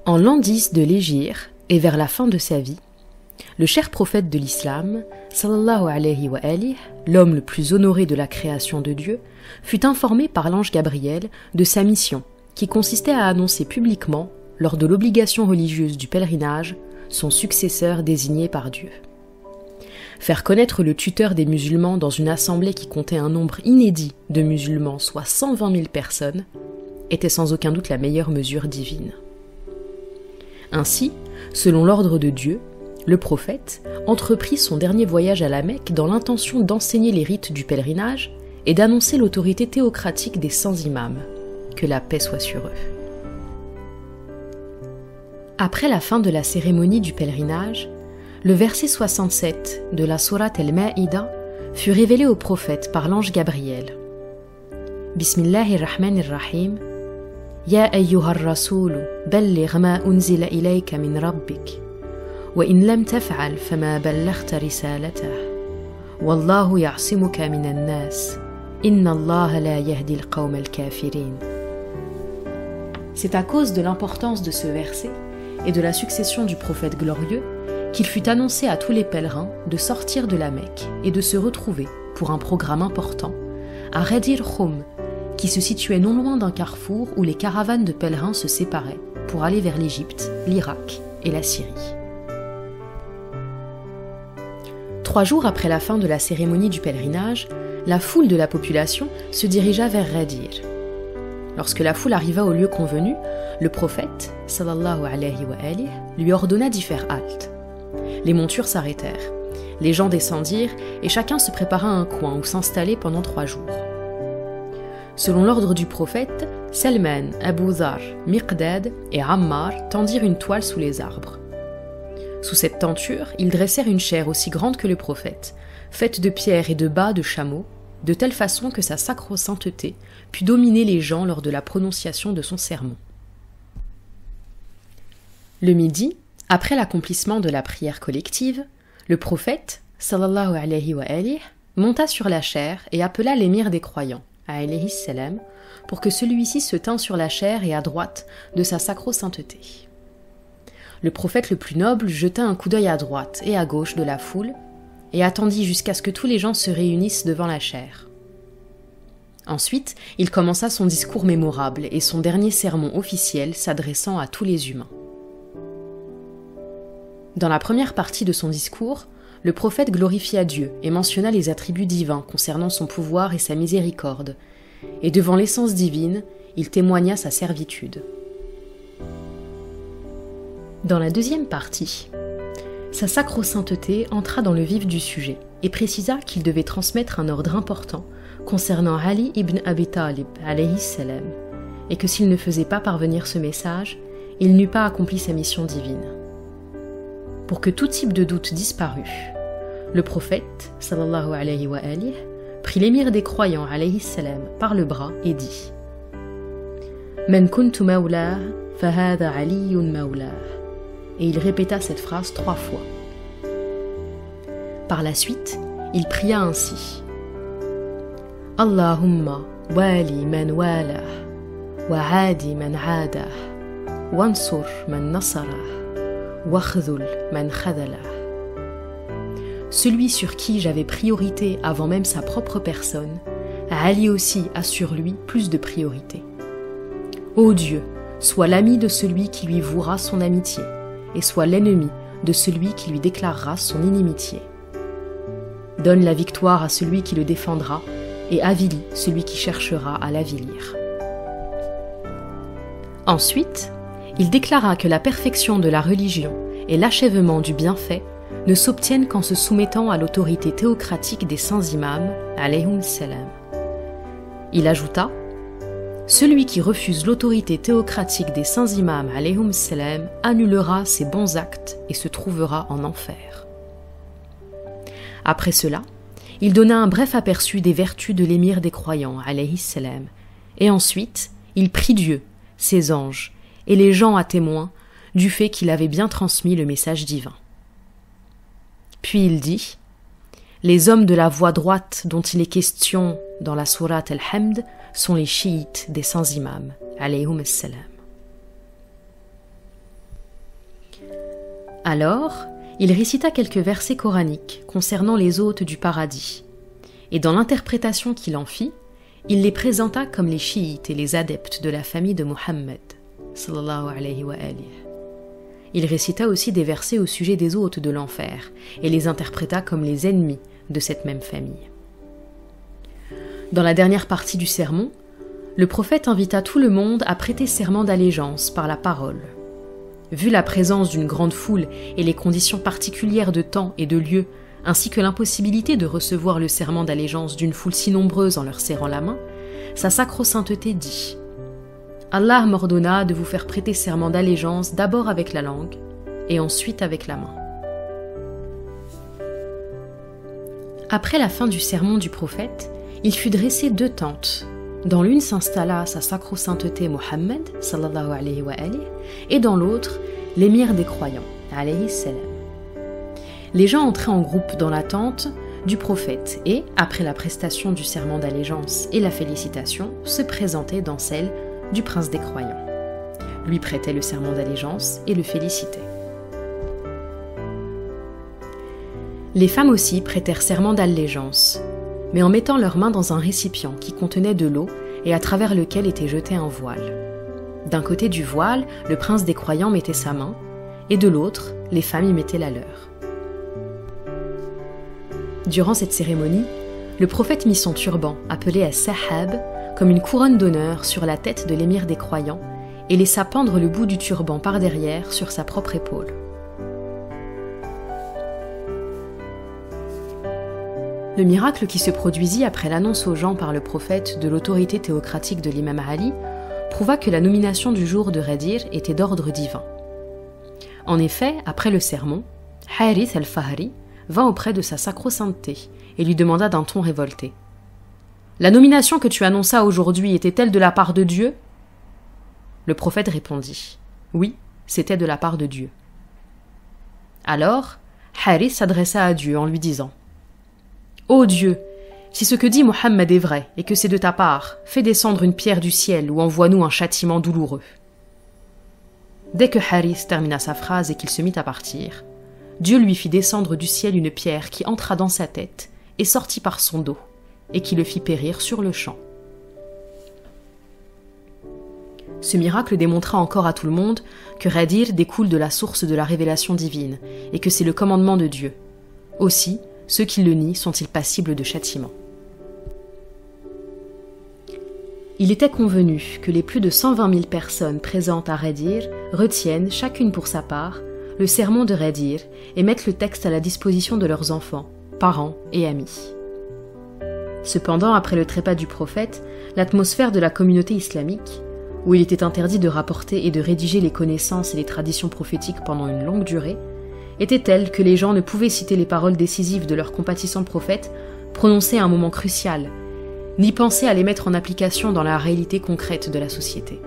En l'an 10 de l'Hégire et vers la fin de sa vie, le cher prophète de l'islam, sallallahu alayhi wa alihi, l'homme le plus honoré de la création de Dieu, fut informé par l'ange Gabriel de sa mission, qui consistait à annoncer publiquement, lors de l'obligation religieuse du pèlerinage, son successeur désigné par Dieu. Faire connaître le tuteur des musulmans dans une assemblée qui comptait un nombre inédit de musulmans, soit 120 000 personnes, était sans aucun doute la meilleure mesure divine. Ainsi, selon l'ordre de Dieu, le prophète entreprit son dernier voyage à la Mecque dans l'intention d'enseigner les rites du pèlerinage et d'annoncer l'autorité théocratique des saints imams, que la paix soit sur eux. Après la fin de la cérémonie du pèlerinage, le verset 67 de la sourate al-Ma'ida fut révélé au prophète par l'ange Gabriel. Bismillahirrahmanirrahim. Ya ayyuhar rasoul, balligh ma unzila ilayka min rabbik. وإن لم تفعل فما بلغت رسالته والله يعصمك من الناس إن الله لا يهدي القوم الكافرين. C'est à cause de l'importance de ce verset et de la succession du prophète glorieux qu'il fut annoncé à tous les pèlerins de sortir de la Mecque et de se retrouver pour un programme important à Ghadir Khoum, qui se situait non loin d'un carrefour où les caravanes de pèlerins se séparaient pour aller vers l'Égypte, l'Irak et la Syrie. 3 jours après la fin de la cérémonie du pèlerinage, la foule de la population se dirigea vers Ghadir. Lorsque la foule arriva au lieu convenu, le prophète, sallallahu alayhi wa alihi, lui ordonna d'y faire halte. Les montures s'arrêtèrent, les gens descendirent et chacun se prépara à un coin où s'installer pendant 3 jours. Selon l'ordre du prophète, Salman, Abu Dhar, Miqdad et Ammar tendirent une toile sous les arbres. Sous cette tenture, ils dressèrent une chaire aussi grande que le prophète, faite de pierres et de bas de chameaux, de telle façon que sa sacro-sainteté put dominer les gens lors de la prononciation de son sermon. Le midi, après l'accomplissement de la prière collective, le prophète, sallallahu alayhi wa alihi, monta sur la chaire et appela l'émir des croyants, alayhi salam, pour que celui-ci se tînt sur la chaire et à droite de sa sacro-sainteté. Le prophète le plus noble jeta un coup d'œil à droite et à gauche de la foule et attendit jusqu'à ce que tous les gens se réunissent devant la chaire. Ensuite, il commença son discours mémorable et son dernier sermon officiel s'adressant à tous les humains. Dans la première partie de son discours, le prophète glorifia Dieu et mentionna les attributs divins concernant son pouvoir et sa miséricorde, et devant l'essence divine, il témoigna sa servitude. Dans la deuxième partie, sa sacro-sainteté entra dans le vif du sujet et précisa qu'il devait transmettre un ordre important concernant Ali ibn Abi Talib, alayhi salam, et que s'il ne faisait pas parvenir ce message, il n'eût pas accompli sa mission divine. Pour que tout type de doute disparût, le prophète, sallallahu alayhi wa alihi, prit l'émir des croyants, alayhi salam, par le bras et dit « Man kuntu mawlah, fahada aliyun mawlah » et il répéta cette phrase 3 fois. Par la suite, il pria ainsi « Allahumma wali man walah, wa adi man adah, wansur man nasarah, wa khadhul man khadalah » Celui sur qui j'avais priorité avant même sa propre personne, Ali aussi a sur lui plus de priorité. Ô Dieu, sois l'ami de celui qui lui vouera son amitié, et sois l'ennemi de celui qui lui déclarera son inimitié. Donne la victoire à celui qui le défendra, et avilis celui qui cherchera à l'avilir. Ensuite, il déclara que la perfection de la religion et l'achèvement du bienfait ne s'obtiennent qu'en se soumettant à l'autorité théocratique des saints imams, alayhum salam. Il ajouta « Celui qui refuse l'autorité théocratique des saints imams, alayhum salam, annulera ses bons actes et se trouvera en enfer. » Après cela, il donna un bref aperçu des vertus de l'émir des croyants, alayhi salam, et ensuite, il prie Dieu, ses anges et les gens à témoin du fait qu'il avait bien transmis le message divin. Puis il dit « Les hommes de la voie droite dont il est question dans la sourate Al-Hamd sont les chiites des saints imams, alayhum salam. » Alors, il récita quelques versets coraniques concernant les hôtes du paradis, et dans l'interprétation qu'il en fit, il les présenta comme les chiites et les adeptes de la famille de Muhammad, sallallahu alayhi wa alihi. Il récita aussi des versets au sujet des hôtes de l'enfer, et les interpréta comme les ennemis de cette même famille. Dans la dernière partie du sermon, le prophète invita tout le monde à prêter serment d'allégeance par la parole. Vu la présence d'une grande foule et les conditions particulières de temps et de lieu, ainsi que l'impossibilité de recevoir le serment d'allégeance d'une foule si nombreuse en leur serrant la main, sa sacro-sainteté dit « Allah m'ordonna de vous faire prêter serment d'allégeance d'abord avec la langue et ensuite avec la main. » Après la fin du sermon du prophète, il fut dressé 2 tentes. Dans l'une s'installa sa sacro-sainteté Mohammed, sallallahu alayhi wa alihi, et dans l'autre, l'émir des croyants, alayhi salam. Les gens entraient en groupe dans la tente du prophète et, après la prestation du serment d'allégeance et la félicitation, se présentaient dans celle du prince des croyants, lui prêtaient le serment d'allégeance et le félicitaient. Les femmes aussi prêtèrent serment d'allégeance, mais en mettant leurs mains dans un récipient qui contenait de l'eau et à travers lequel était jeté un voile. D'un côté du voile, le prince des croyants mettait sa main, et de l'autre, les femmes y mettaient la leur. Durant cette cérémonie, le prophète mit son turban, appelé as-sahab, comme une couronne d'honneur sur la tête de l'émir des croyants, et laissa pendre le bout du turban par derrière sur sa propre épaule. Le miracle qui se produisit après l'annonce aux gens par le prophète de l'autorité théocratique de l'imam Ali prouva que la nomination du jour de Ghadir était d'ordre divin. En effet, après le sermon, Harith al-Fahri vint auprès de sa sacro-sainteté et lui demanda d'un ton révolté « La nomination que tu annonças aujourd'hui était-elle de la part de Dieu ?» Le prophète répondit « Oui, c'était de la part de Dieu. » Alors, Harith s'adressa à Dieu en lui disant « Ô Dieu, si ce que dit Mohammed est vrai et que c'est de ta part, fais descendre une pierre du ciel ou envoie-nous un châtiment douloureux. » Dès que Harith termina sa phrase et qu'il se mit à partir, Dieu lui fit descendre du ciel une pierre qui entra dans sa tête et sortit par son dos, et qui le fit périr sur le champ. Ce miracle démontra encore à tout le monde que Ghadir découle de la source de la révélation divine et que c'est le commandement de Dieu. Aussi, ceux qui le nient sont-ils passibles de châtiment. Il était convenu que les plus de 120 000 personnes présentes à Ghadir retiennent, chacune pour sa part, le sermon de Ghadir et mettent le texte à la disposition de leurs enfants, parents et amis. Cependant, après le trépas du prophète, l'atmosphère de la communauté islamique, où il était interdit de rapporter et de rédiger les connaissances et les traditions prophétiques pendant une longue durée, était telle que les gens ne pouvaient citer les paroles décisives de leur compatissant prophète prononcées à un moment crucial, ni penser à les mettre en application dans la réalité concrète de la société.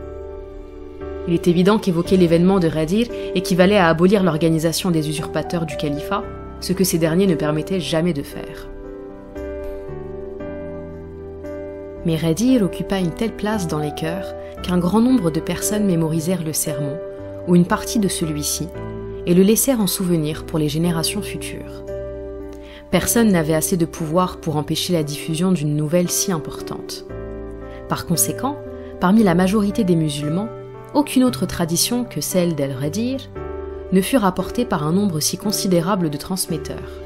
Il est évident qu'évoquer l'événement de Ghadir équivalait à abolir l'organisation des usurpateurs du califat, ce que ces derniers ne permettaient jamais de faire. Mais Ghadir occupa une telle place dans les cœurs qu'un grand nombre de personnes mémorisèrent le sermon, ou une partie de celui-ci, et le laissèrent en souvenir pour les générations futures. Personne n'avait assez de pouvoir pour empêcher la diffusion d'une nouvelle si importante. Par conséquent, parmi la majorité des musulmans, aucune autre tradition que celle d'Al-Ghadir ne fut rapportée par un nombre si considérable de transmetteurs.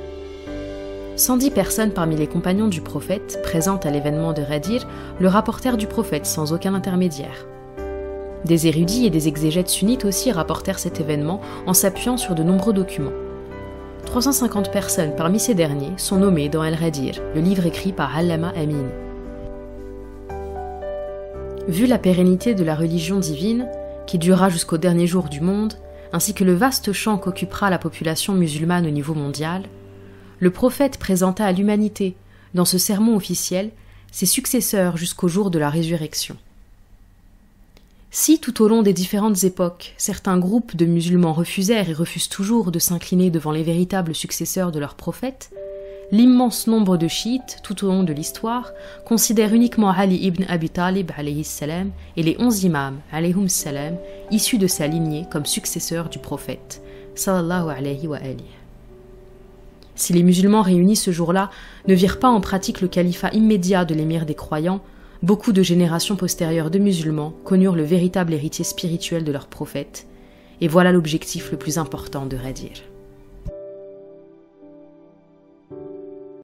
110 personnes parmi les compagnons du prophète, présentes à l'événement de Ghadir, le rapportèrent du prophète sans aucun intermédiaire. Des érudits et des exégètes sunnites aussi rapportèrent cet événement en s'appuyant sur de nombreux documents. 350 personnes parmi ces derniers sont nommées dans Al-Ghadir, le livre écrit par Allama Amin. Vu la pérennité de la religion divine, qui durera jusqu'au dernier jour du monde, ainsi que le vaste champ qu'occupera la population musulmane au niveau mondial, le prophète présenta à l'humanité, dans ce sermon officiel, ses successeurs jusqu'au jour de la résurrection. Si, tout au long des différentes époques, certains groupes de musulmans refusèrent et refusent toujours de s'incliner devant les véritables successeurs de leur prophète, l'immense nombre de chiites, tout au long de l'histoire, considèrent uniquement Ali ibn Abi Talib alayhi salam et les 11 imams alayhum salam issus de sa lignée comme successeurs du prophète, sallallahu alayhi wa alihi. Si les musulmans réunis ce jour-là ne virent pas en pratique le califat immédiat de l'émir des croyants, beaucoup de générations postérieures de musulmans connurent le véritable héritier spirituel de leur prophète, et voilà l'objectif le plus important de Ghadir.